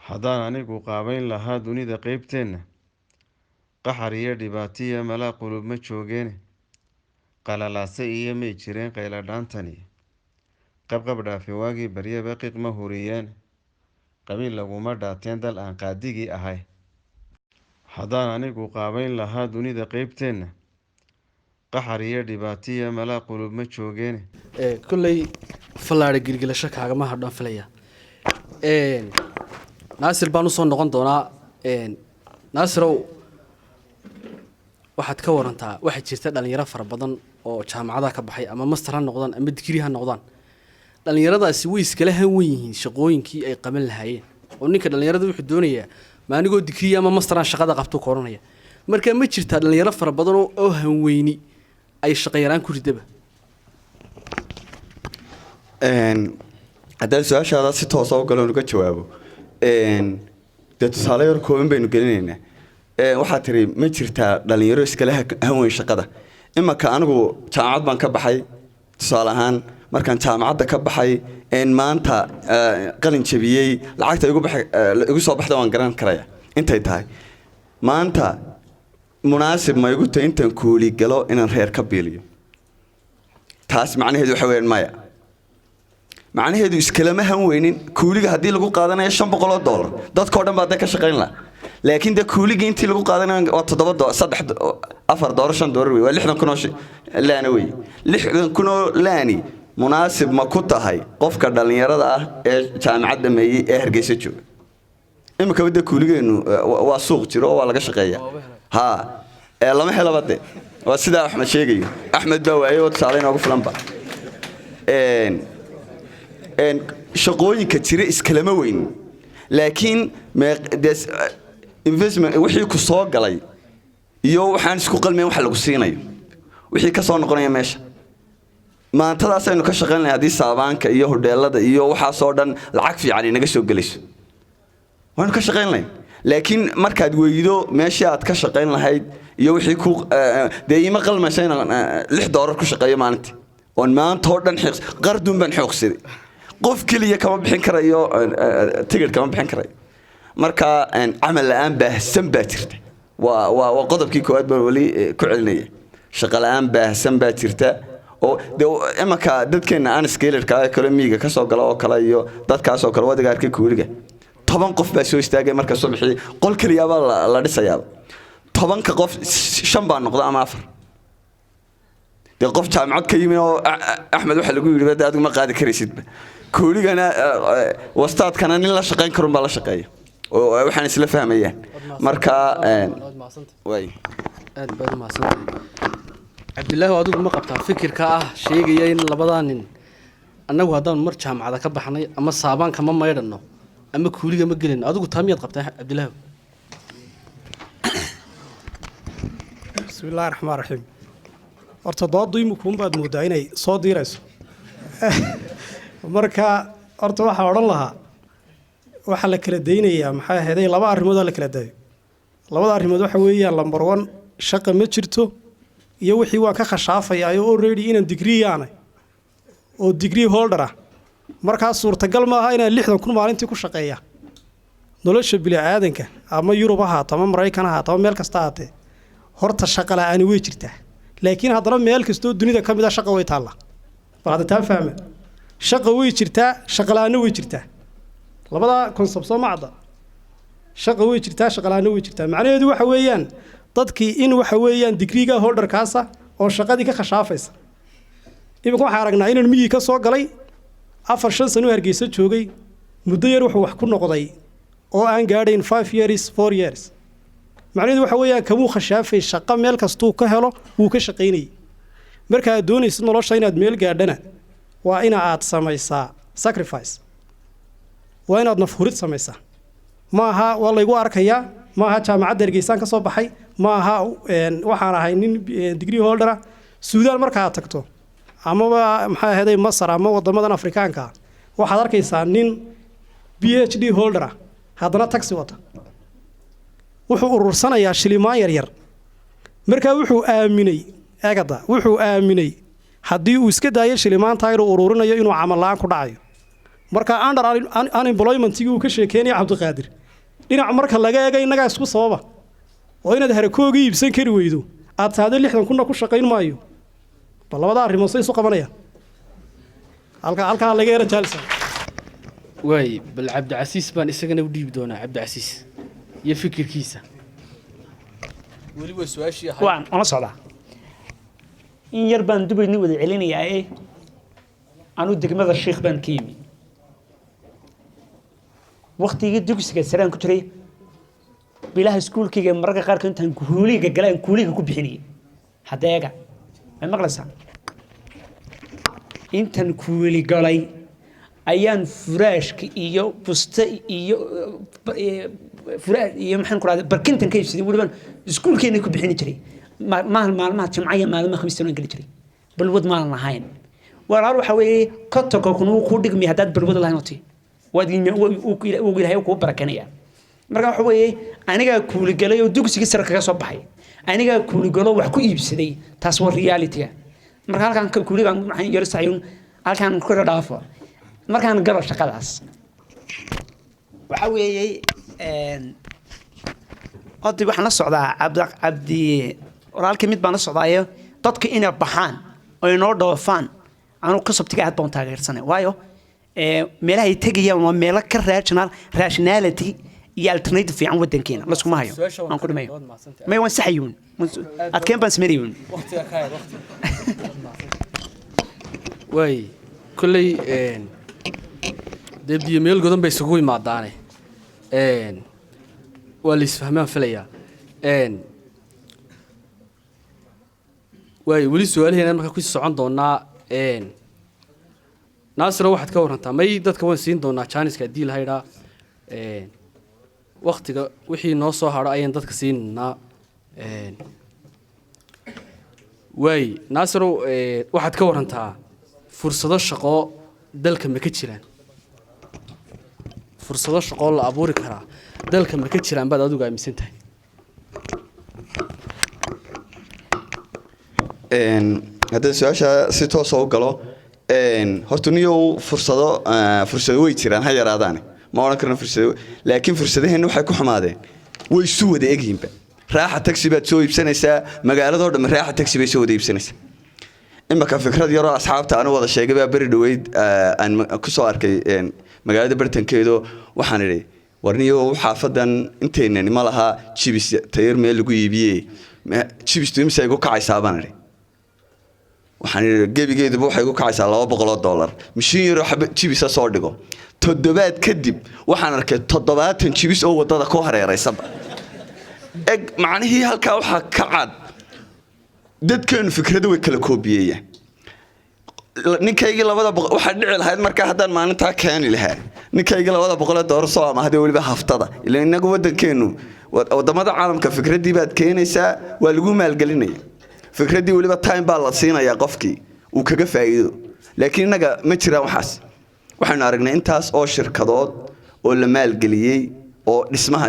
haddaan anigu qaabayn lahaa dunida qaybteenna qaxar iyo dhibaatiya malaa qulub ma joogeene qalalaase iyo may jireen qayladhaantani qabqab dhaafe waagii baryaba qiiq ma huriyeen qabiil laguma dhaateen dal aan qaadigii ahay haddaan anigu qaabayn lahaa dunida qaybteenna qaxar iyo dhibaatiya malaa qulub ma joogeene kulley fallaadha gilgilasho kaagama hadhaan filaya naasir baan usoo noqon doonaa naasirow waxaad ka warantaa waxaa jirta dhalinyaro fara badan oo jaamacadaha ka baxay ama master ha noqdaan ama digrii ha noqdaan dhalinyaradaasi way iskala hanwan yihiin shaqooyinkii ay qaban lahaayeen oo ninka dhalinyarada wuxuu doonayaa maanigoo digrii ama masteran shaqada qabtuu ka oranaya marka ma jirtaa dhalinyaro fara badan oo hanweyni ay shaqayaraan ku ridaba haddaan su-aashaada si toosa u galoon uga jawaabo dee tusaale yar kooban baynu gelinaynaa waxaa tiri ma jirtaa dhalinyaro iskala hanweyn shaqada imaka anigu jaamacad baan ka baxay tusaale ahaan markaan jaamacadda ka baxay maanta qalin jabiyey lacagta igu soo baxda waan garan karaya intay tahay maanta munaasib ma igu tahay intaan kuuli galo inaan reer ka biiliyo taas macnaheedu waxa weeyaan maya macnaheedu iskalama hanweynin kuuliga haddii lagu qaadanayo $500 dadkoo dhan baa dee ka shaqayn laha laakiin dee kuuliga intii lagu qaadanayo waa $4 wey waa 60,000 oo laana wey 60,000 oo laani munaasib ma ku tahay qofka dhalinyarada ah ee jaamacad dhameeyey ee Hargeysa jooga imika wada kuuligeenu waa suuq jiro oo waa laga shaqeeyaa ha lama helo bade waa sida Axmed sheegayo Axmed baa waayay oo tusaale inoogu filanba shaqooyinka jira iskalama weyn laakiin investment wixii ku soo galay iyo waxaan isku qalmeen wax lagu siinayo wixii ka soo noqonaya meesha maantadaas aynu ka shaqeynay hadii saabaanka iyo hoteelada iyo waxa soo dhan lacag fiican inaga soo galayso waan ka shaqeynay laakiin markaad weydo meeshii aad ka shaqeyn lahayd iyo wixii ku deeyma qalmaysan $6 ku shaqeeyo maalintii oo maanta oo dhan xiiq qardun ban xooqsiday qof kaliya kama bixin karayo tigir kama bixin karayo marka amal la'aan baahsan baa jirta waa qodobkii koowaad baan wali ku celinaya shaqo la'aan baahsan baa jirta oo imaka dadkeena aan scalerka kale miiga ka soo gala oo kale iyo dadkaas oo kale wadaga arkay kuuliga 10 qof baa soo istaagay marka subaxii qol kaliya baa la dhisayaa 10 ka qof 5 baa noqda ama 4 dee qof jaamacad ka yimid oo Axmed waxa lagu yiri bad adigu ma qaadi karaysid kuuligana wastaadkana nin la shaqeyn karo baa la shaqeeyo oo waxaan isla fahmayaan marka way aad baad ma santahay Cabdullaahi adigu ma qabtaa fikirka ah sheegaya in labadan nin annagu haddaan mar jaamacada ka baxnay ama saabaanka ma maydhano ama kuuliga ma gelin adigu taamiyad qabtaa Cabdullaahi bismillaahir rahmaanir rahiim horta dooddu imikuun baad moodaa inay soo diirayso marka horta waxa oran lahaa waxa la kala deynayaa maxay ahayd laba arrimood la kala deeyo labada arrimood waxa weeyaan number 1 shaqo ma jirto iyo wixii waa ka khashaafaya oo already inaan degree yaanay oo degree holder ah marka suurtagal ma aha inaan 60,000 maalintii ku shaqeeya nolosha bini'aadanka ama Yurub ha ama Mareykan ha ama meel kasta ha horta shaqo la'aan way jirtaa laakiin haddana meel kasto dunida kamid ah shaqo way taala baad taa fahmay shaqo way jirtaa shaqo la'aan way jirtaa labada concept soo macda shaqo way jirtaa shaqo la'aan way jirtaa macnaheedu waxa weeyaan dadkii in waxa weeyaan degree-ga holder kaasa oo shaqadii ka khashaafaysa imika waxa aragnaa inaan miyi ka soo galay 4-5 sano Hargeysa joogay muddo yar wuxuu wax ku noqday oo aan gaadhayn 5 years 4 years macnaheedu waxa weeyaan kamu khashaafay shaqo meel kastuu ka helo uu ka shaqeynay marka aad doonaysid nolosha inaad meel gaadhana waa in aad samaysaa sacrifice waa inaad nafhurid samaysaa maaha waa la igu arkayaa maaha jaamacadda Hargeysa ka soo baxay maaha waxaan ahay nin degree holder Suudaan marka aad tagto ama maxay ahayd Masar ama wadamadan Afrikaanka waxaad arkaysaa nin PhD holder haddana taxi wata wuxuu urursanayaa shilimaan yar yar marka wuxuu aaminay haddii uu iska daayo shilimaanta ay ururinayo inuu camal la'aan ku dhacayo marka under unemploymentigii uu ka sheekeynaya cabdiqaadir dhinac marka laga eega innagaa isku sababa oo inaad harakooga iibsan kari weydo aad taade 60 kunna ku shaqayn maayo bal labada arrimood say isu qabanayaan halkaa laga era jaalsan waay bal cabdicasiis baan isagana u dhiibi doonaa cabdicasiis iyo fikirkiisa weli waa su-aashii ahayd waan ona socdaa in yar baan dubayna wada celinayaa anu degmada sheekh baan ka yimi waqtigii dugsiga saraan ku jiray bilaha iskuulkayga mararka qaar intaan kuuliga galaan kuuliga ku bixinayay hadeega ma maqlaysaa intaan kuuli galay ayaan furaashka iyo busta iyo furaash iyo maxaan ku raadin barkintan ka iibsaday waliba iskuulkeena ku bixin jiray maalmaha jimcaha maalmaha khamiistan gali jiray balwad maalan lahayn walaal waxa weeye kotoko kunu ku dhigmi hadaad balwad lahayn oti waad uu ilaahay ku barakanaya marka waxa weeye aniga kuuli galay oo dugsiga sare kaga soo baxay aniga kuuli galo wax ku iibsaday taas waa reality marka halkan kuuliga maxaan yar saayun halkan ku dhaafo markaan galo shaqadaas waxa weeye oddi waxaan la socdaa cabdi walaalkii mid baan la socdaayo dadka inay baxaan oo inoo dhoofaan anu ka sabtiga aad baan taageersanay waayo meelaha ay tegayaan waa meelo ka rationality iyo alternative fiican wadankeena la isku ma hayo aan ku dhimayo may waan saxayuun adkeen baan sameeyay waqtiga ka yaad way kullay deebiye meel godan bay isugu imaadaane waa la isfahmaan filayaa way weli su'aalaheena marka ku socon doonaa naasiro waxaad ka warantaa may dadka waan siin doonaa Chinese-ka hadii la hayraa waqtiga wixii noo soo haro ayaan dadka siinaa way naasiro waxaad ka warantaa fursado shaqo dalka ma ka jiraan fursado shaqo la abuuri karaa dalka ma ka jiraan baad adigu aaminsan tahay haddii su'aasha si toos ah u galo horta niyo fursado way jiraan ha yaraadaan ma oran karno fursado laakiin fursadaheena waxay ku xumaadeen way isu wada egyiinba raaxa taxi baad soo iibsanaysaa magaalada oo dhan raaxa taxi bay soo wada iibsanaysaa imaka fikrad yar oo asxaabta aan wada sheegay baa bari dhaweyd aan ku soo arkay magaalada bartankeedo waxaan idhi warniyo xaafadan inteena ma laha jibis tayar meel lagu iibiyay jibis tuimsa igu kacaysaa baan idhi waxaan gebigeeduba waxay ku kacaysaa $200 mishiin yar oo jibis soo dhigo toddobaad kadib waxaan arkay 70 jibis oo wadada ku hareeraysan eg macnihii halka waxa ka cad dadkan fikradu way kala koobiyeen ninkayga $200 waxa dhici lahayd marka haddaan maalinta keeni lahaa ninkayga $200 soo ama hadii waliba haftada ilaa inagu wadankeenu wadamada caalamka fikradii baad keenaysaa waa lagu maalgelinaya fikradii waliba time baa la siinaya qofkii uu kaga faa'iido laakiin inaga ma jiraan waxaan aragnay intaas oo shirkadood oo la maalgeliyay oo dhismaha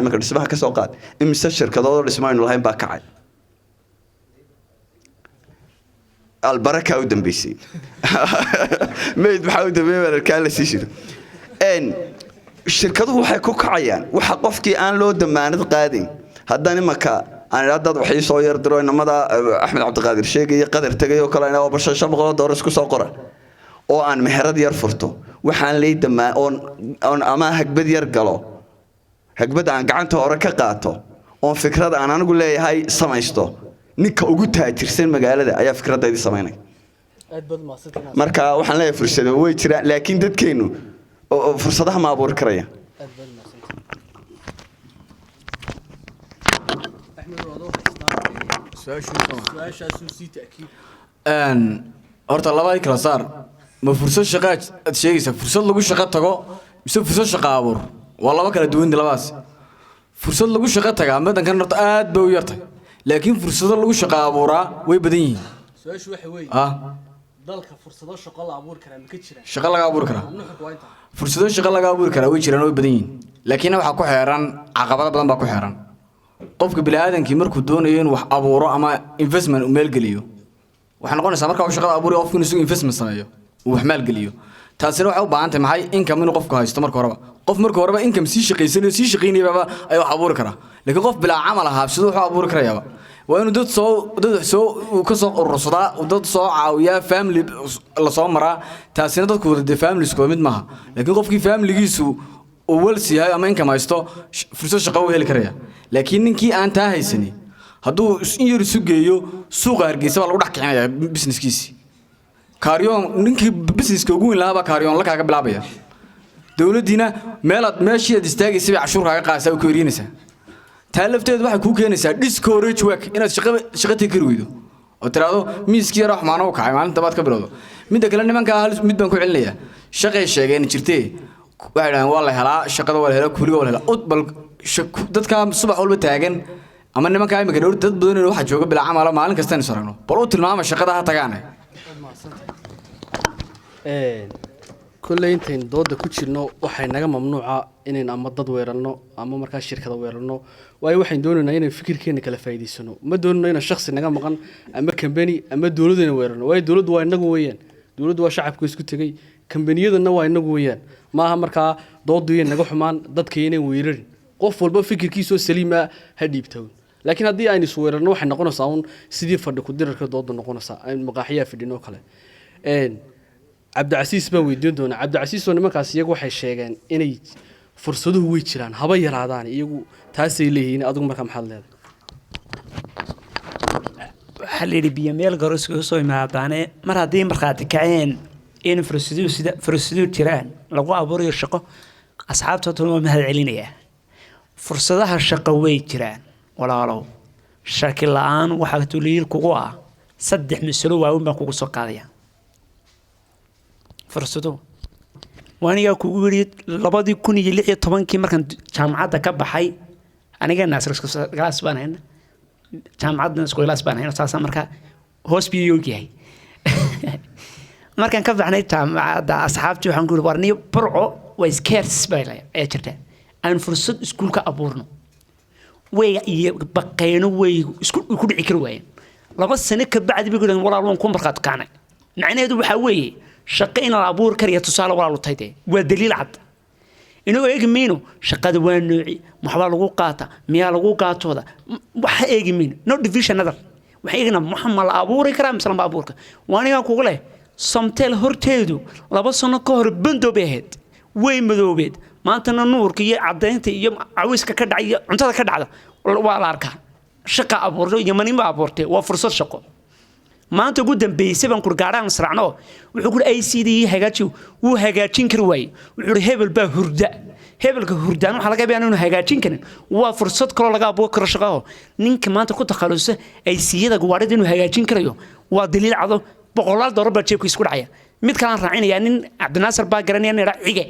ka soo qaad imise shirkadood oo dhismaha lahayn baa kacay البركة ودم بيسي ميد بحاول دمير كان لسيشيد الشركة هو حيكوك عيان وحقفكي أنا لو دمانة قادين هذا مكا أنا ردد وحي صوير درو إنما هذا أحمد عبد القادر شيء يقدر تجي وكلا أنا وبرش شبغ دورس كساقرة أو أن مهرد يرفرته وحن لي دم أون أما هكبد يرجلو هكبد عن قعنته وركا قاته أون فكرة أنا أقول لي هاي سمعته ninka ugu taajirsan magaalada ayaa fikradaydi sameynay aad bad ma sidana marka waxaan leeyahay fursado way jiraan laakiin dadkeenu fursadaha ma abuur karaya aad bad ma sidana ahmed wado su'aasha suusi ta'kiid horta laba kala saar ma fursad shaqo aad sheegaysaa fursad lagu shaqo tago mise fursad shaqo abuur waa laba kala duwan labaas fursad lagu shaqo taga madankan horta aad bay u yartay laakiin fursado lagu shaqo abuuraa way badan yihiin su'aashu waxa weey dalka fursado shaqo la abuur karaa ma ka jiraan shaqo laga abuur karaa fursado shaqo laga abuur karaa way jiraan way badan yihiin laakiin waxa ku xeeran caqabado badan baa ku xeeran qofka bini'aadamkii markuu doonayo inuu wax abuuro ama investment u meel geliyo waxa noqonaysa marka uu shaqada abuuro qofku inuu investment sameeyo uu wax maal geliyo taasina waxay u baahan tahay maxay income inuu qofku haysto marka horeba qof marka horeba income sii shaqaysanayo sii shaqaynayaba ay wax abuuri karaa laakiin qof bilaa camal ah sidoo wuxuu abuuri karayaa waa inuu dad soo ka soo urursadaa dad soo caawiyaa family la soo maraa taasina dadku wada families ko mid maaha laakiin qofkii familygiisu oo walsi yahay ama income haysto fursad shaqo u heli karaya laakiin ninkii aan taa haysanin hadduu in yar isu geeyo suuqa Hargeysa baa lagu dhex kicinayaa businesskiisi kaaryoon ninkii businesska ugu weyn lahaa kaaryoon la kaaga bilaabaya dawladdiina meeshii aad istaagaysay cashuur kaaga qaadaysaa oo ku yariinaysaa taa lafteedu waxay kuu keenaysaa discourage work inaad shaqo kari weydo oo tiraahdo miiskii yar wax maana u kacay maalinta baad ka bilowdo midda kale nimanka mid baan ku celinayaa shaqay sheegeen jirtee waxay dhahaan waa la helaa shaqada waa la helaa kuliga waa la helaa bal dadka subax walba taagan ama nimanka imika dhowr dad badan waxa jooga bilaa camal maalin kasta in saragno bal u tilmaama shaqada ha tagaan kulley intayn dooda ku jirno waxay naga mamnuuca inayn ama dad weerarno ama markaa shirkada weerarno waayo waxaan doonaynaa inaan fikirkeena kala faa'iidaysano ma doonayno inaan shakhsi naga maqan ama company ama dawladana weerarno waayo dawladdu waa inagu weeyaan dawladdu waa shacabku isku tagay kambaniyadana waa inagu weeyaan maaha markaa doodu iyo naga xumaan dadka inay weerarin qof walba fikirkiisa oo saliima ha dhiibto laakiin haddii aynu is weerarno waxay noqonaysaa un sidii fadhi ku dirarka dooda noqonaysaa aynu maqaaxiyaa fidhino kale cabdicasiis baan weydiin doonaa cabdicasiis oo nimankaas iyagu waxay sheegeen inay fursaduhu way jiraan haba yaraadaan iyagu taasay leeyihiin adigu markaa maxaad leedahay waxaa la yidhi biyo meel garo isugu soo imaadaane mar haddii markhaati kaceen in fursaduhu jiraan lagu abuurayo shaqo asxaabtooduna waa mahad celinayaa fursadaha shaqo way jiraan walaalow shaki la-aan waxaa tuliil kugu ah 3 mas'alo waaweyn baan kugu soo qaadaya fursado waaniga kugu yiri 2016 markan jaamacadda ka baxay aniga naasir glass baan hayna jaamacadda isku glass baan hayna saasa marka hospital yahay markan ka baxnay jaamacadda asxaabtii waxaan ku warniyo burco way scarce bay ay jirtaa aan fursad iskuulka abuurno way iyo baqayno way isku ku dhici kar waayeen 2 sano ka bacdi bay gudan walaalon ku marqaad kaanay macnaheedu waxa weeye shaqo in la abuur kariyo tusaale walaal u taydee waa daliil cad inuu eegmiino shaqada waa nooci maxaa lagu qaata miyaa lagu qaatooda waxa eegmiino no division nadar waxa eegna maxaa la abuuri karaa misla ma abuurka waaniga kugu leh somtel horteedu 2 sano ka hor bandoobeed way madoobeed maantana nuurka iyo cadeynta iyo cawiska ka dhacay cuntada ka dhacda waa la arkaa shaqa abuurdo iyo manima abuurtay waa fursad shaqo maanta ugu dambeysay baan kurgaaraan israacno wuxuu ku ICD hagaajiyo uu hagaajin kar way wuxuu hebel baa hurda hebelka hurdaan waxa laga yaabaa inuu hagaajin karin waa fursad kale laga abuur karo shaqo ninka maanta ku takhalusa ICD-da gawaarida inuu hagaajin karayo waa daliil cad $100 baa jeebkiisa ku dhacaya mid kale aan raacinaya nin Cabdinaasir baa garanaya in raaciga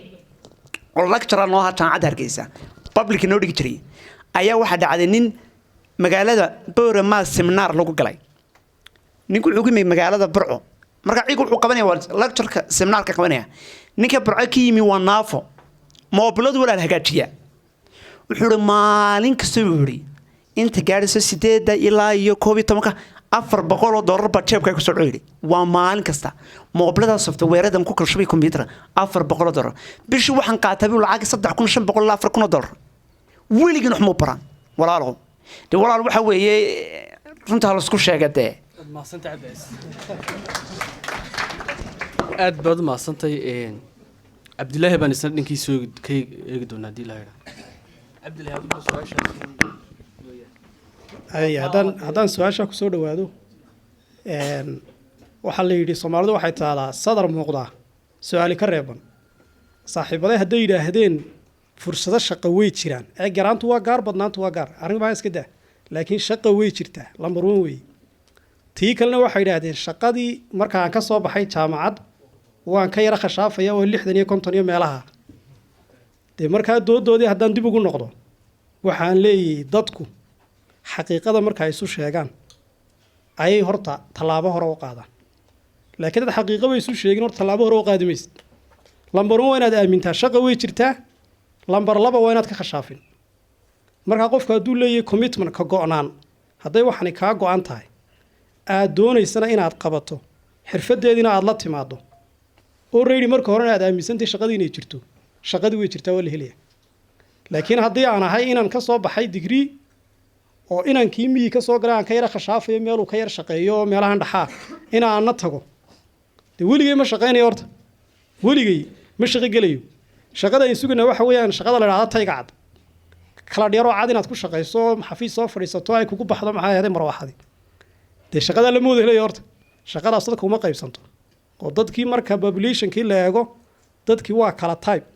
oo lecturer noo ha jaamacad Hargeysa public noo dhigi jiray ayaa waxa dhacday nin magaalada Boorama seminar lagu galay ninku wuxuu ku yimid magaalada Burco marka ciigu wuxuu qabanaya lecture-ka seminaarka qabanaya ninka Burco ka yimid waa naafo moobiladu wala hagaajiya wuxuu maalin kasta yiri inta gaarayso 8 ilaa iyo 12 $400 baa jeebka ku soo dhigay waa maalin kasta moobilada software-dan ku kalshabay computer $400 bishii waxaan qaatay lacag $3,500 ilaa $4,000 weligii wax ma baran walaalo de walaal waxa weeye runta la isku sheegay ما صنت عباس أد بعد ما صنت عبد الله بن سعد إنك يسوي كي يقدون هذه لا عبد الله هذا سؤال أي هذا سؤال شاك سود وهذا وحلي يدي صومالو واحد على صدر مقطع سؤالي كريبا صاحب هذا هدي هدين فرصة الشقة ويتشران جرانت واجار بدنانت واجار أنا ما يسكده لكن شقة ويتشرته لمرون وي tii kalena waxay yiraahdeen shaqadii markaan ka soo baxay jaamacad waan ka yara khashaafaya oo 60 iyo 50 meelaha de markaa doodoodii haddaan dib ugu noqdo waxaan leeyahay dadku xaqiiqada marka ay isu sheegaan ayay horta talaabo hore u qaadaan laakiin dad xaqiiqo way isu sheegin horta talaabo hore u qaadimaysid lambar 1 waa inaad aamintaa shaqo way jirtaa lambar 2 waa inaad ka khashaafin marka qofka hadduu leeyahay commitment ka go'naan hadday waxani ka go'an tahay aad doonaysana inaad qabato xirfadeedina aad la timaado already marka horena aad aaminsantay shaqadii inay jirto shaqadii way jirtaa waa la helaya laakiin haddii aan ahay inaan ka soo baxay degree oo inankii miyi ka soo galay aan ka yara khashaafayo meeluu ka yar shaqeeyo meelahan dhaxaa inaanna tago dee weligay ma shaqaynayo horta weligay ma shaqo gelayo shaqada ay sugana waxa weeyaan shaqada la yidhahda tayga cad kala dheeroo cad inaad ku shaqayso xafiis soo fadhiisato ay kugu baxdo maxaa ahayd marwaxadi dee shaqada lama wada helayo horta shaqadaas dadka uma qaybsanto oo dadkii marka populationkii la eego dadkii waa kala type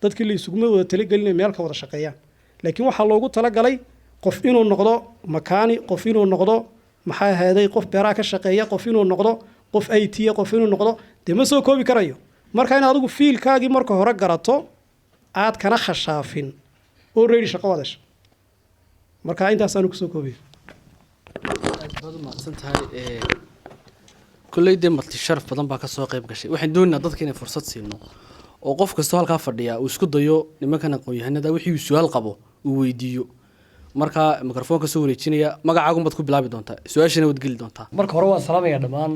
dadkii la isuguma wada talagelinay meel ka wada shaqeeyaan laakiin waxaa loogu talagalay qof inuu noqdo makaani qof inuu noqdo maxaa ahaaday qof beeraha ka shaqeeya qof inuu noqdo qof IT qof inuu noqdo dee ma soo koobi karayo marka in adigu fiilkaagii marka hore garato aad kana khashaafin already shaqo wadasha marka intaasaan ku soo koobiyo كل دي متشرف بدن baa ka soo qayb gashay waxaan doonaynaa dadka inay fursad siino oo qof kasta halka fadhiya uu isku dayo nimankan aqoon-yahanada wixii uu su'aal qabo uu weydiiyo marka mikrofoonka soo wareejinaya magacaagu mad ku bilaabi doontaa su'aashana wad geli doontaa marka hore waan salaamayaa dhammaan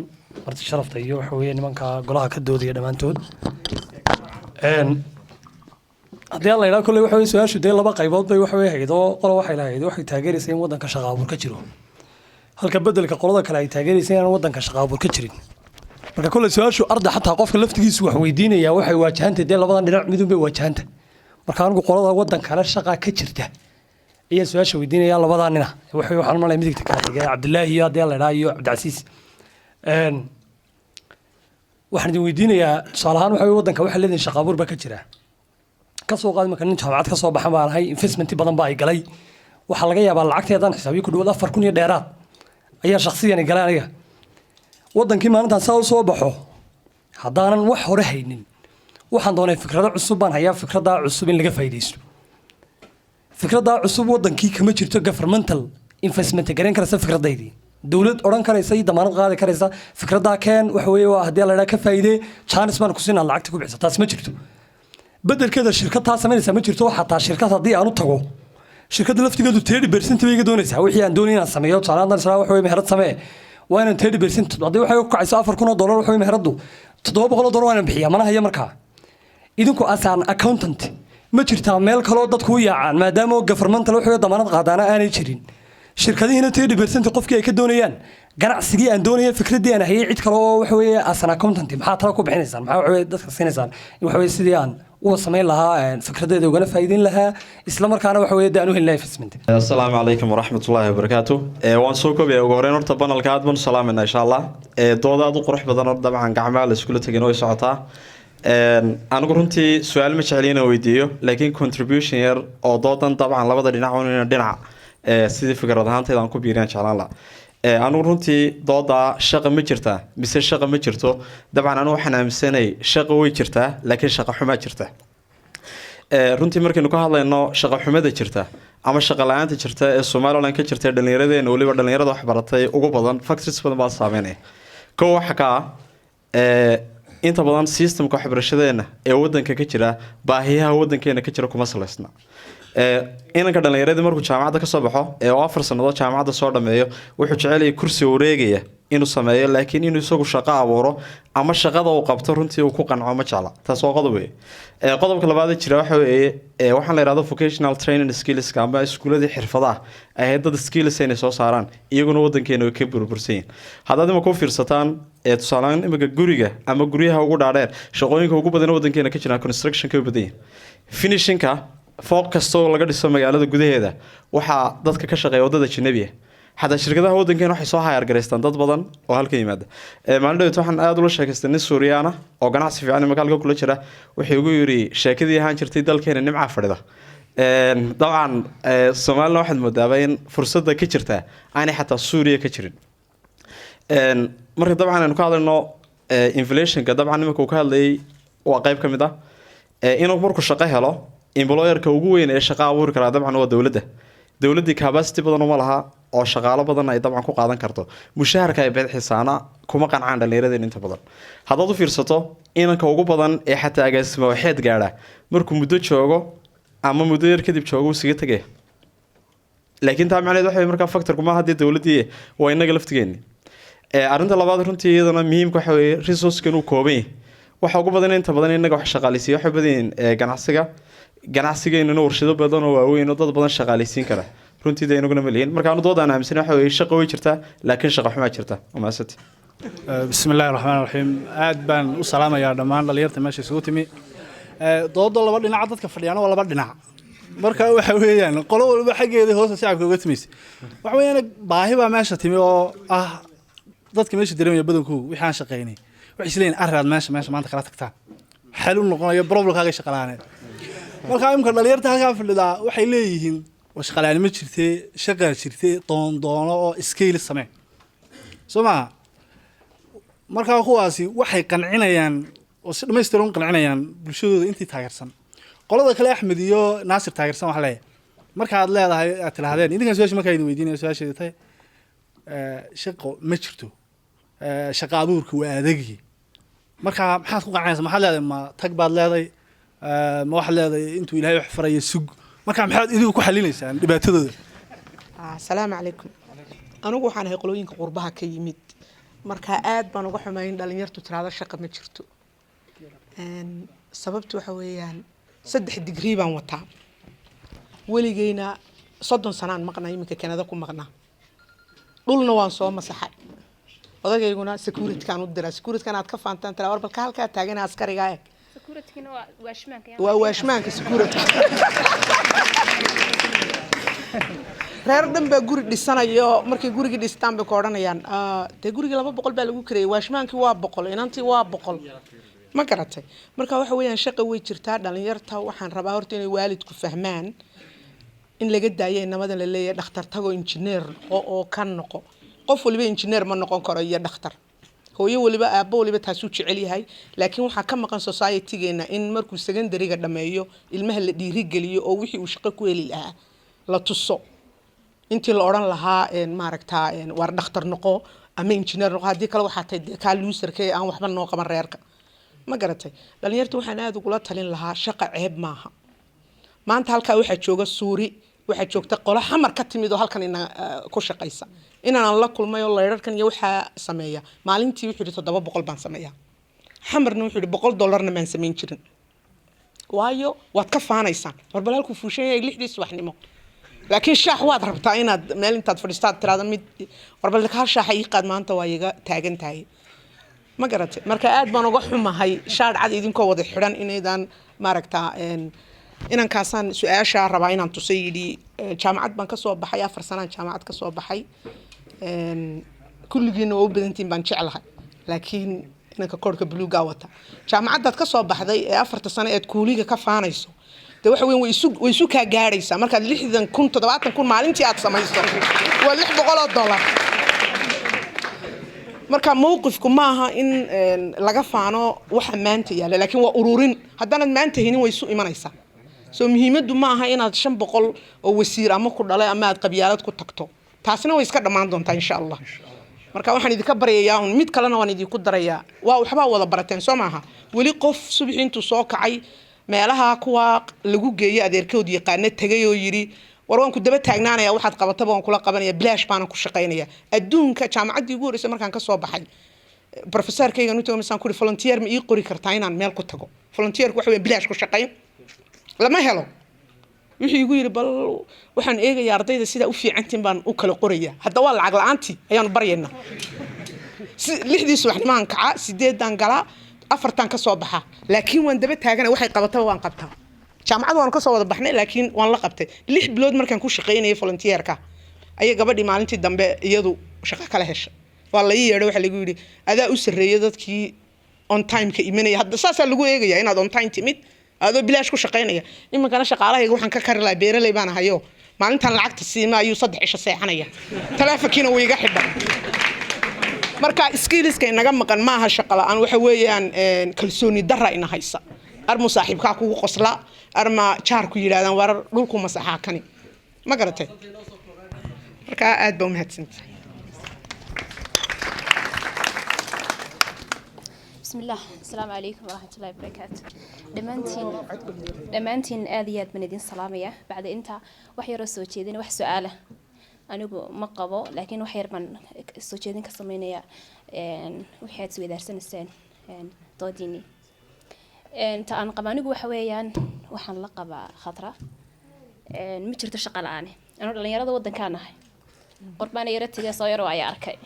marti sharafta iyo waxa weeye nimanka golaha ka doodaya dhammaantood haddii alla yidhaha kolley waxa weye su-aashu dee laba qaybood bay waxa weye haydoo qola waxay lahayd waxay taageeraysaa in waddanka shaqa abuur ka jiro halka bedelka qolada kale ay taageeraysa inaan waddanka shaqa abuur ka jirin marka kolley su-aashu arday xataa qofka laftigiisu wax weydiinayaa waxay waajahantay dee labadan dhinac midun bay waajahanta marka anigu qolada waddankana shaqa ka jirta ayaa su-aasha weydiinaya labadaa nina waxaan malay midigta kala xigay cabdilaahi iyo haddii alla yidhaha iyo cabdicasiis waxaan idin weydiinayaa tusaale ahaan waxa weye waddanka waxaa leedahay shaqa abuur baa ka jira ka soo qaadi marka nin jaamacad ka soo baxan baan ahay investment badan baa ay galay waxaa laga yaabaa lacagteedaan xisaabiyo ku dhawaad 4,000 iyo dheeraad ayaa shakhsiyan galay aniga waddankii maalintaan saa u soo baxo haddaanan wax hore haynin waxaan doonay fikrado cusub baan hayaa fikradaa cusub in laga faa'iidaysto fikradaa cusub waddankii kama jirto governmental investment garan karaysa fikradaydii dawlad odhan karaysa iyo damaanad qaadi karaysa fikradaa keen waxa weeye waa haddii la yidhaha ka faa'iidee chance baan ku siinaa lacagta ku bixisa taas ma jirto bedelkeeda shirkad taa samaynaysa ma jirto waxaa taa shirkad haddii aan u tago shirkadda laftigeedu 30% bay iga doonaysaa wixii aan doonay inaan sameeyo tusaale ahaan isla waxa weeye meherad samee waa inaan 30% haddii waxay ku kacayso $4,000 waxa weeye meheraddu $700 waa inaan bixiyaa mana haya markaa idinku asaan accountant ma jirtaa meel kaloo dadku u yaacaan maadaama governmental waxa weeye damaanad qaadaana aanay jirin shirkadihiina 30% qofkii ay ka doonayaan ganacsigii aan doonaya fikradii aan hayay cid kale oo waxa weeye asaan accountant maxaa tala ku bixinaysaan maxaa waxa weeye dadka siinaysaan waxa weeye sidii aan uga samayn lahaa fikradeeda ugana faa'iideyn lahaa isla markaana waxa weeye daan u helnaa investment assalaamu calaykum waraxmatullaahi wabarakaatu waan soo koobaya ugu horreyn horta banalka aad baan u salaamayna insha allah doodaad u qurux badan horta dabcan gacmaha la iskula tegin way socotaa anigu runtii su-aal ma jecli inaan weydiiyo laakiin contribution yar oo doodan dabcan labada dhinac un dhinaca sidii fikrad ahaantayda aan ku biiriyaan jeclaan laha anigu runtii dooda shaqa ma jirtaa mise shaqa ma jirto dabcan anigu waxaan aaminsanay shaqa way jirtaa laakiin shaqa xumaa jirta runtii markaynu ka hadlayno shaqa xumada jirta ama shaqa la-aanta jirta ee somaliland ka jirta dhallinyaradeena weliba dhallinyarada wax baratay ugu badan factors badan baa saameynaya kow waxa ka ah inta badan systemka waxbarashadeena ee wadanka ka jira baahiyaha wadankeena ka jira kuma salaysna inanka dhallinyaradii markuu jaamacadda ka soo baxo ee oo 4 sannadood jaamacadda soo dhameeyo wuxuu jecel yahay kursi wareegaya inuu sameeyo laakiin inuu isagu shaqo abuuro ama shaqada uu qabto runtii uu ku qanco ma jecla taas waa qodob weeye qodobka labaad jira waxa weeye waxaan la yiraahdo vocational training skills ama iskuuladii xirfadaha ay dad skills ay soo saaraan iyaguna wadankeena way ka burbursan yihiin haddaad ma ku fiirsataan tusaalaan imika guriga ama guryaha ugu dhaadheer shaqooyinka ugu badan wadankeena ka jira construction ka badan finishingka fooq kastoo laga dhiso magaalada gudaheeda waxaa dadka ka shaqeeya wadada Janabiya حتى شركتها ودن كانوا حيصوها يرجعستان ضد بدن وهالكلمات ما عنده يتوحن أدول شاكستان السوريانة أو جناح في عنا مكان كل شراء وحيقول يري شاكدي هان شرتي دل كان نمع فرده طبعا الصومال واحد مدابين فرصة كشرتها أنا حتى سوريا كشرين مرة طبعا أنا قاعد إنه inflation كطبعا نمك وكالي وقايب كم ده إنه مركو شقيه له إمبلاير كوجوين الشقاء ورك طبعا هو دولتي كاباستي بدن ومالها oo shaqaalo badan ay dabcan ku qaadan karto mushaharka ay bixisana kuma qancaan dhalinyarada inta badan haddaad u fiirsato inanka ugu badan ee xataa agaasimo waxeed gaara markuu muddo joogo ama muddo yar kadib joogo isaga tagay laakiin taa macnaheedu waxa markaa factor kuma hadii dawladii waa inaga laftigeeni arinta labaad runtii iyadana muhiimka waxa weeye resource-kan uu koobay waxa ugu badan inta badan inaga wax shaqaaleysiyo waxa badan ganacsigeennuna warshado badan oo waaweyn oo dad badan shaqaaleysiin kara runtii inaguna ma leeyin marka aanu doodaan aaminsan waxa weeye shaqo way jirtaa laakiin shaqo xumaa jirta umaasati بسم الله الرحمن الرحيم aad baan u salaamayaa dhammaan dhalinyarta meesha isugu timi doodo laba dhinac dadka fadhiyana waa laba dhinac marka waxa weeyaan qolo walba xageeda hoos shacabka uga timis waxa weeyaan baahi baa meesha timi oo dadka meesha dareemaya badanku wixii aan shaqeynay waxay isleeyeen arraad meesha maanta kala tagtaan xal u noqonayo problemkaaga shaqalaaneed marka imka dhalinyarta halkaa fadhida waxay leeyihiin oo shaqalaani ma jirtee shaqa jirtee doono oo scale samee soma marka kuwaasi waxay qancinayaan oo si dhameystiran u qancinayaan bulshadooda intii taageersan qolada kale Axmed iyo Naasir taageersan waxa leeyahay marka aad leedahay aad tilaahdeen idinkan su'aasha marka ay weydiinayaan su'aasheeda tahay shaqo ma jirto shaqa abuurku waa adagi marka maxaad ku qacanaysaa maxaad leedahay ma tag baad leedahay ma wax leedahay intuu Ilaahay wax farayo sug marka maxaad idinku ku xalinaysaan dhibaatadooda assalaamu calaykum anigu waxaan ahay qolooyinka qurbaha ka yimid marka aad baan uga xumayn dhalinyartu tiraada shaqo ma jirto sababtu waxa weeyaan 3 degree baan wataa waligeyna 30 sanaan maqnaa iminka Canada ku maqnaa dhulna waan soo masaxay odageyguna security kan u diraa security kan aad ka faantaan tira war balka halka taagan askariga ah security kan waa waashmaanka security reer dhanba guri dhisanayo markii guriga dhistaan bay kooranayaan de guriga 200 baa lagu kareeyay waashmaankii waa 100 inantii waa 100 ma garatay marka waxa weeyaan shaqo way jirtaa dhalinyarta waxaan rabaa horta inay waalidku fahmaan in laga daayo inamada la leeyahay dhakhtar tago engineer oo kan noqo qof waliba engineer ma noqon karo iyo dhakhtar hooyo waliba aabbo waliba taasuu jecel yahay laakiin waxa ka maqan society-geena in markuu secondary-ga dhameeyo ilmaha la dhiiri geliyo oo wixii uu shaqo ku heli lahaa la tuso intii la oran lahaa maaragtaa war dhakhtar noqo ama engineer noqo hadii kale waxa tahay ka loserkay aan waxba noo qaban reerka ma garatay dhalinyartu waxaan aad ugu la talin lahaa shaqo ceeb maaha maanta halka waxa jooga Suuri waxa joogta qolo xamar ka timid oo halkan ina ku shaqeysa inaan la kulmay oo leerarkan iyo waxa sameeya maalintii wuxuu yiri 700 baan sameeyaa xamarna wuxuu yiri $100 ma sameyn jirin waayo waad ka faanaysaan war balaalku fuushay 6 subaxnimo laakiin shaax waad rabtaa inaad meel intaad fadhiistaad tiraada mid war balka shaax ay qaad maanta waa iga taagan tahay ma garatay marka aad baan uga xumahay shaar cad idinkoo wada xiran inaydan maaragtaa inaan kaasaan su'aasha rabaa inaan tusaydi jaamacad baan ka soo baxay 4 sano jaamacad ka soo baxay kulligiina oo badantiin baan jeclahay laakiin inanka koodhka buluuga wata jaamacadaad ka soo baxday ee 4 sano ee kuuliga ka faanayso de waxa weyn way isu ka gaaraysaa marka 60 kun 70 kun maalintii aad samaysto waa $600 marka mowqifku maaha in laga faano waxa maanta yaala laakiin waa ururin haddana maanta hinin way isu imanaysaa soo muhiimadu maaha inaad 500 oo wasiir ama ku dhalay ama aad qabyaalad ku tagto taasina way iska dhamaan doontaa insha Allah marka waxaan idinka baryayaa mid kalena waan idinku darayaa waa waxba wada barateen soo maaha wali qof subaxintu soo kacay meelaha kuwa lagu geeyay adeerkood yaqaan tagay oo yiri war waan ku daba taagnaanaya waxaad qabataba waan kula qabanaya bilaash baan ku shaqeynaya adduunka jaamacadii ugu horeysay markaan ka soo baxay professorkayga intuu misan ku volunteer ma ii qori kartaa inaan meel ku tago volunteer waxa weey bilaash ku shaqeyn lama helo wixii igu yiri bal waxaan eegayaa ardayda sida u fiicantiin baan u kala qoraya hadda waa lacag la'aantii ayaan baryeynaa 6 subaxnimaan kaca 8 gala 4 ka soo baxa laakiin waan daba taagana waxay qabataba waan qabtaa jaamacad waan ka soo wada baxnay laakiin waan la qabtay 6 bilood markaan ku shaqeynayay volunteerka ayay gabadhii maalintii dambe iyadu shaqo kala heshay waa la yeeray waxa lagu yiri adaa u sareeyay dadkii on time ka imanaya hadda saasa lagu eegaya inaad on time timid adoo bilaash ku shaqeynaya imankana shaqaalahayga waxaan ka kari lahaa beeraley baan ahayo maalintan lacagta siima ayuu 3 cisho seexanaya taleefankiina wuu iga xidhan marka skillska inaga maqan maaha shaqo la'aan waxa weeyaan kalsooni darra ina haysa armu saaxiibka kugu qosla arma jaar ku yiraahdaan war dhulku masaxa kani ma garatay marka aad baa mahadsantahay بسم الله السلام عليكم ورحمة الله وبركاته دمانتين آذيات من الدين سلامية بعد أنت وحير السوتشيدين وح سؤاله أنا ما قبو لكن وحير من السوتشيدين كسمينية وحيات سوي درسن السن توديني inta aan qaba anigu waxa weeyaan waxaan la qabaa khatra ma jirto shaqo la'aan anoo dhalinyarada waddankaan ahay qorbaan yara tigay soo yar oo ay arkay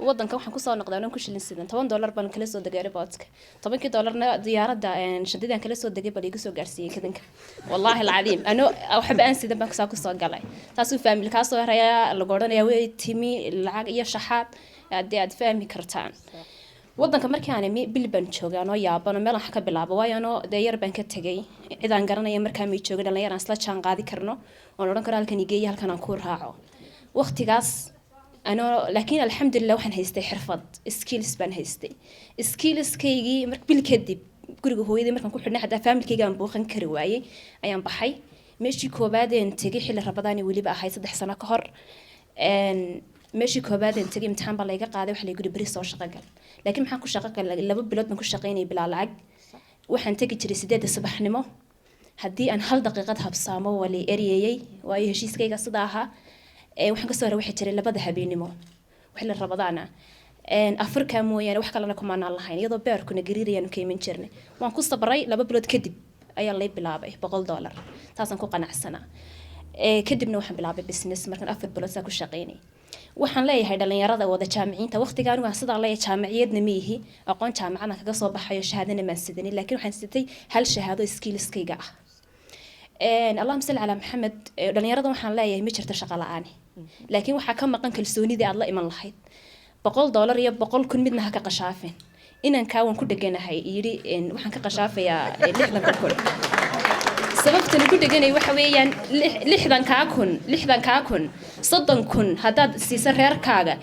waddanka waxaan ku soo noqday anoo ku shilin sidan $10 baan kala soo degay airportka $10 diyaaradda shadidan kala soo degay bal igu soo gaarsiiyay kadanka wallahi alcadiim anoo waxba aan sidan baan ku soo galay taas uu family ka soo haraya lagu oranayaa way timi lacag iyo shaxaad aad fahmi kartaan waddanka markii aan bil baan joogay anoo yaabano meel wax ka bilaabo waayo anoo yar baan ka tagay cid aan garanaya markaa ma joogay dhalinyaro aan isla jaan qaadi karno oo oran karo halkan igeey halkan aan ku raaco waqtigaas أنا لكن الحمد لله وحن هيستي حرفض skills بان هيستي skills كيجي مرك بالكذب قرقه هو إذا مركن كل حد حدا فاهم كيجي عم بوخن كرواية أيام بحي ماشي كوبادين تجي حل رمضاني واللي بقى هاي صدق سنة كهر ماشي كوبادين تجي امتحان بالله قاعدة وحلي يقولي بريس أو شققل لكن محن كل شققل لا ببلاد ما كل شقيني بلا لعق وحن تجي تري سداد الصبح نمو هدي أن هل دقيقتها بصامو ولا أرياي وأي شيء كيجا صداها waxaan ka soo rawaxay jiray labada habeenimo wixii rabadaana Afrika mooyaan wax kale ana kuma aan lahayn iyadoo beerkuna gariirayaan ka iman jirnay waan ku sabray laba bilood kadib ayaa la bilaabay $100 taasan ku qanacsanaa kadibna waxaan bilaabay business markaan 4 bilood ku shaqeynay waxaan leeyahay dhalinyarada wada jaamiciinta waqtiga anigu aan sida leeyahay jaamiciyadna miihi aqoon jaamacada kaga soo baxayo shahaadana ma sidani laakiin waxaan sitay hal shahaado skillskayga ah اللهم صل على محمد dhalinyarada waxaan leeyahay ma jirto shaqo la'aan laakiin waxa ka maqan kalsoonida aad la iman lahayd $100 iyo 100,000 midna ha ka qashaafin inaan kaawan ku dhaganahay yiri waxaan ka qashaafayaa 60,000 sababta ku dhaganay waxa weeyaan 60,000 30,000 hadaad siisan reerkaaga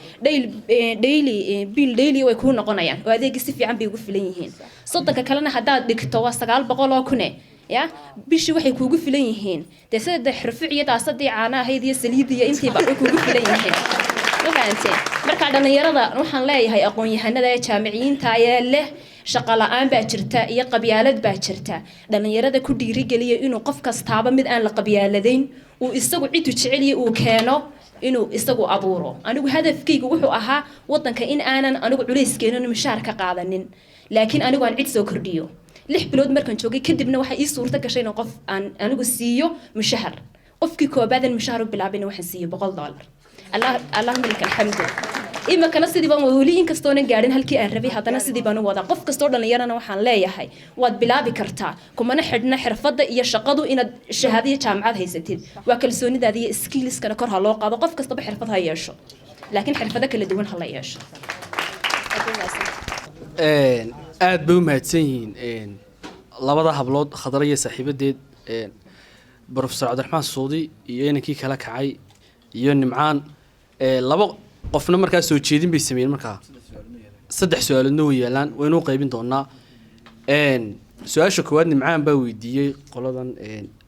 daily way ku noqonayaan oo adeeg si fiican bay ugu filan yihiin 30 kalena hadaad dhigto waa 900,000 يا بيش وحي كوجو فيلين تسد حرفية تعصدي عنا هيدي سليدية أنتي بقى كوجو فيلين ما فهمتي مركز أنا يرضى نروح نلاقي هاي أقوى يهنا ذا جامعين تايله شقلا أن باكرتا يا قبيلة باكرتا لأن يرضى كل رجالية إنه قف كستابة من أن القبيلتين ويستقوا عيتو تشعلي وكانوا إنه يستقوا أبورو أنا وهذا فكيك وحو أها وطن كإن أنا وعليس كأنه مشاركة قاعدين لكن أنا وعن عيد سكرديو لح بلود مركن شوقي كدبنا واحد يصور تكشين وقف أنا قصيو مشهر قفكي كوباد المشهر بلعبين واحد سيو $100 اللهم لك الحمد إما كان سيدي بان وهولين كستون قاعدين هالكي أنربي هذا سيدي بان وضع قف كستون اللي يرانا وحن لا يحي واد بلعبي كرتا كم أنا حدنا حرفض يشقدوا إن الشهادة جامعة هي ستين وكل سوني ذا دي سكيلز كان كرها لوقا قف كستون حرفضها يشو لكن حرفضك اللي دون هلا يشو aad bay u mahadsan yihiin labada hablood khadariya saaxiibadeed professor Cabdiraxmaan Suudi iyo inankii kala kacay iyo Nimcaan laba qofna markaa soo jeedin bay sameeyeen markaa saddex su'aaloodna way yeelaan waynu qaybin doonaa su'aasha koowaad Nimcaan baa weydiiyay qoladan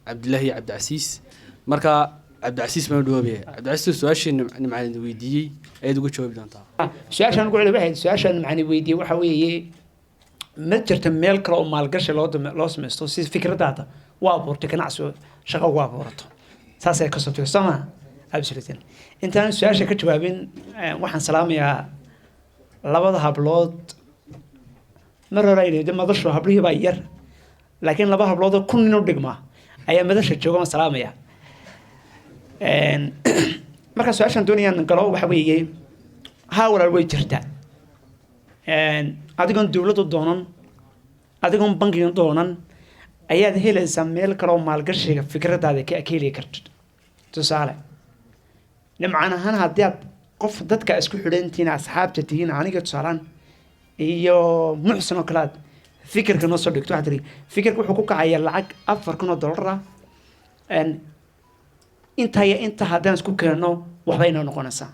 Cabdullaahi iyo Cabdicasiis markaa Cabdicasiis baan dhawaabay Cabdicasiis su'aashii Nimcaan weydiiyay ayaad uga jawaabi doontaa su'aashan ugu celin su'aashan Nimcaan weydiiyay waxa weeye ما جرت ميل كلا ومالقش لو سمستو سي فكرة وابورت كنعسو شغل وابورته ساسا كسبت سما ابسوليتين انت انا سؤال كجوابين waxaan salaamayaa labada hablood mararayay dama dasho hablihi baa yar laakiin laba hablood kun nin u dhigma ayaa madasha jooga salaamaya marka su'aashan doonayaan galo waxa weeye hawlaal way jirtaa adigoon dawladdu doonan adigoon bangiga doonan ayaad helaysaa meel kale oo maalgashiga fikradaada ka heli karto tusaale nimcaan ahaan haddii aad qof dadka isku xidhantihiin asxaabta tihiin aniga tusaalaan iyo muxsin oo kale aad fikirka noo soo dhigto waxaad tiri fikirka wuxuu ku kacayaa lacag $4,000 inta iyo inta haddaan isku keenno waxbay noo noqonaysaa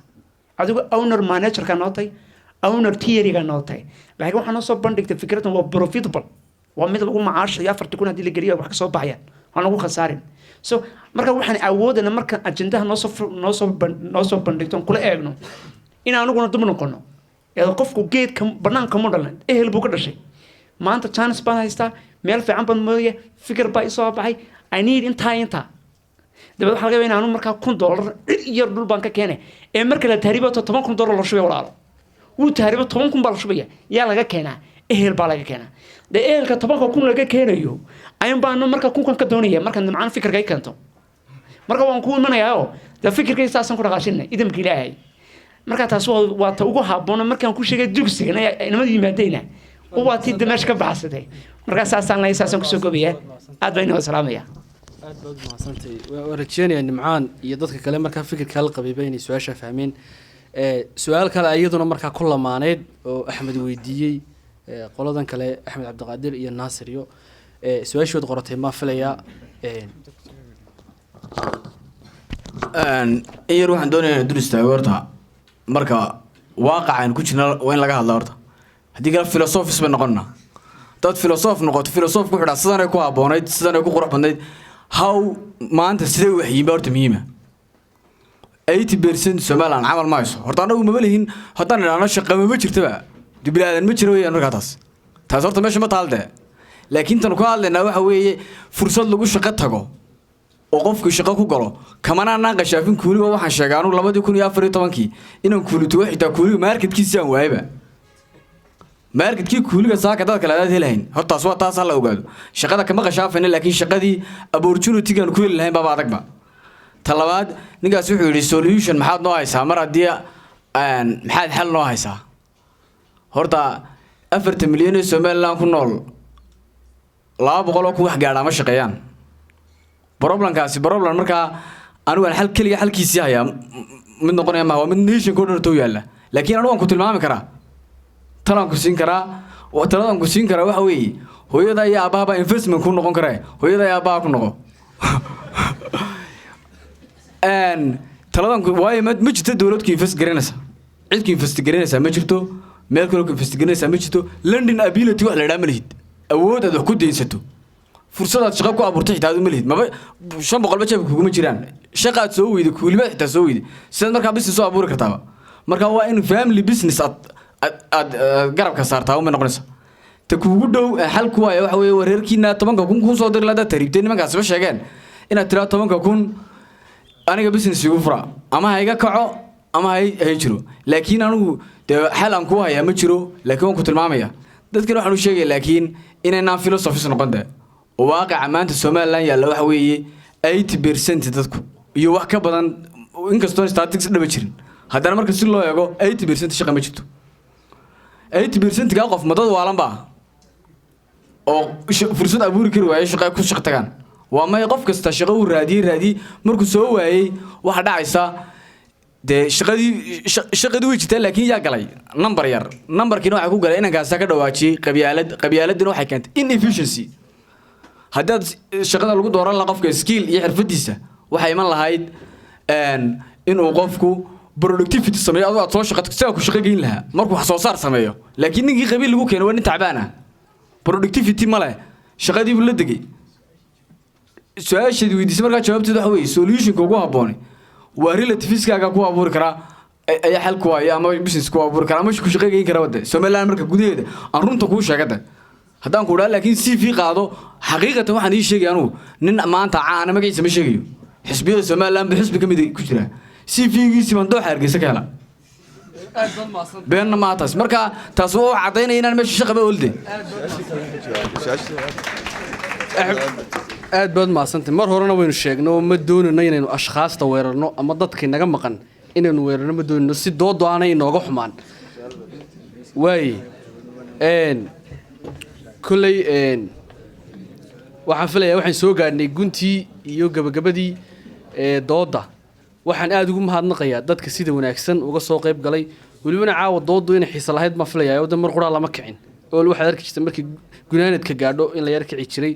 adigu owner managerka nootay owner theory-ga nootay laakiin waxaan soo bandhigtay fikradan waa profitable waa mid lagu macaashayo 40,000 hadii la geliyo wax ka soo baxayaan aan lagu khasaarin so marka waxaan awoodana marka ajendaha noo soo bandhigto kula eegno in aanuguna dib noqono ee qofku geedka banaanka ma dhalan ehel buu ka dhashay maanta chance baan haystaa meel fiican baan mooyay fikir baa isoo baxay I need inta dabad waxa laga yaabaa inaan markaa $1,000 yar dhul baan ka keenay ee marka la tahriibo $10,000 la shubay walaalo wuu tahriibo $10,000 baa la shubaya yaa laga keenaa ehel baa laga keenaa dee ehelka 10,000 laga keenayo ayaan baana marka kunkan ka doonaya marka nimcaan fikirka ay keento marka waan ku imanayaa dee fikirkay saasan ku dhaqaashinay idamka ilaahay marka taas waa ta ugu habboon markaan ku sheegay dugsiga inama yimaadayna waa tii dimash ka baxsaday marka saasaan la isaasan ku soo goobaya aad baan inoo salaamaya aad baad mahadsantahay waa rajeynaya nimcaan iyo dadka kale markaa fikirka la qabayba inay su-aasha fahmeen su-aal kale iyaduna markaa ku lamaaneyd oo axmed weydiiyey qoladan kale axmed cabdiqaadir iyo naasir iyo su-aashood qoratay maa filayaa in yar waxaan doonayaa inaan dul istaago horta marka waaqacan ku jirna waa in laga hadla horta haddii kale filosofis bay noqonnaa dad filosof noqoto filosof ku xidhaa sidanay ku habboonayd sidanay ku qurux badnayd how maanta sidee u waxyiinba horta muhiima 80% Somaliland camal ma hayso horta anagu ma lihin haddaan idhaahno shaqo ma jirtaba dibilaadan ma jiro weeyaan markaa taas horta meesha ma taalde laakiin tan ku hadlaynaa waxa weeye fursad lagu shaqo tago oo qofku shaqo ku galo kamana aan qashaafin kuuliga waxaan sheegay anu 2014 inaan kuulito xitaa kuuliga marketkiisa aan waayba marketkii kuuliga saaka dad kale aad helayn hortaas waa taas la ogaado shaqada kama qashaafayna laakiin shaqadii opportunity-gan ku heli lahayn baba adagba talabaad ninkaas wuxuu yiri solution maxaad noo haysaa mar hadii maxaad xal noo haysaa horta 4 milyan oo Somaliland ku nool 200 oo ku wax gaadha ma shaqeeyaan problemkaasi problem marka anigu aan xal kaliya xalkiisa haya mid noqonaya ma waa mid nation ko dhan too yaala laakiin anigu aan ku tilmaami karaa talaan ku siin karaa oo talaan ku siin karaa waxa weeye hooyada iyo aabaha investment ku noqon karaa hooyada iyo aabaha ku noqon taladan waayo ma jirto dawladku invest garanaysa cidku invest garanaysa ma jirto meel kale ku invest garanaysa ma jirto London ability wax la yiraahdo ma lihid awood aad wax ku deysato fursadaad shaqo ku abuurtay xitaa ma lihid maba 500 ba jeebka kuma jiraan shaqaad soo weyday kuulima xitaa soo weyday sidoo markaa business soo abuuri kartaa marka waa in family business ad garabka saartaa uma noqonaysa ta kuugu dhow xalku waa waxa weeye wareerkiina 10,000 ku soo dir la tariibtay nimankaas ba sheegeen inaad tira 10,000 aniga business igu fura ama ha iga kaco ama hay jiro laakiin anigu xal aan ku hayaa ma jiro laakiin waan ku tilmaamaya dadkana waxaan u sheegay laakiin inaan philosophy noqonda oo waaqaca maanta Somaliland yaalla waxa weeye 80% dadku iyo wax ka badan inkastoo statistics dhaba jirin haddana marka si loo eego 80% shaqo ma jirto 80% ka qof madad waalan ba oo fursad abuuri kari waayay shaqo ku shaqo tagaan waa ma qof kasta shaqo uu raadi markuu soo waayay waxa dhacaysa de shaqadii way jirtaa laakiin yaa galay number yar numberkiina waxa ku galay inankaas ka dhawaajiyay qabyaaladina waxay keentay inefficiency haddaad shaqada lagu dooran la qofka skill iyo xirfadiisa waxay iman lahayd inuu qofku productivity sameeyo aad soo shaqo si ku shaqo geyn lahaa markuu wax soo saar sameeyo laakiin ninkii qabiil lagu keenay waa nin tacbaan ah productivity ma leh shaqadii buu la degay su'aashii weydiisay markaa jawaabteedu waxa weeye solution-ka ugu habboon waa relativiskaaga ku abuuri kara ay xal ku waayo ama business ku abuuri kara ama ku shaqo geyn kara wada Somaliland marka gudaheeda aan runta ku sheegada haddaan ku dhaal laakiin CV qaado xaqiiqatan waxaan ii sheegay anigu nin maanta caana magaciisa ma sheegayo xisbiyada Somaliland bi xisbi kamid ku jira CV-giisa man doo xargeysa ka hela been ma taas marka taas oo cadeynaya inaan meesha shaqo ba olde aad baad maasantay mar horena waynu sheegno ma doonayno inaynu ashkhaasta weerarno ama dadkii naga maqan inaynu weerarno ma doonayno si doodo aanay inooga xumaan waay kulley waxaan filayaa waxaan soo gaadhnay guntii iyo gabagabadii dooda waxaan aad ugu mahadnaqayaa dadka sida wanaagsan uga soo qayb galay welibana caawa doodu inay xiiso lahayd ma filayaa oo mar quraa lama kicin oo waxaad arki jirtay markii gunaanadka gaadho in la yar kici jiray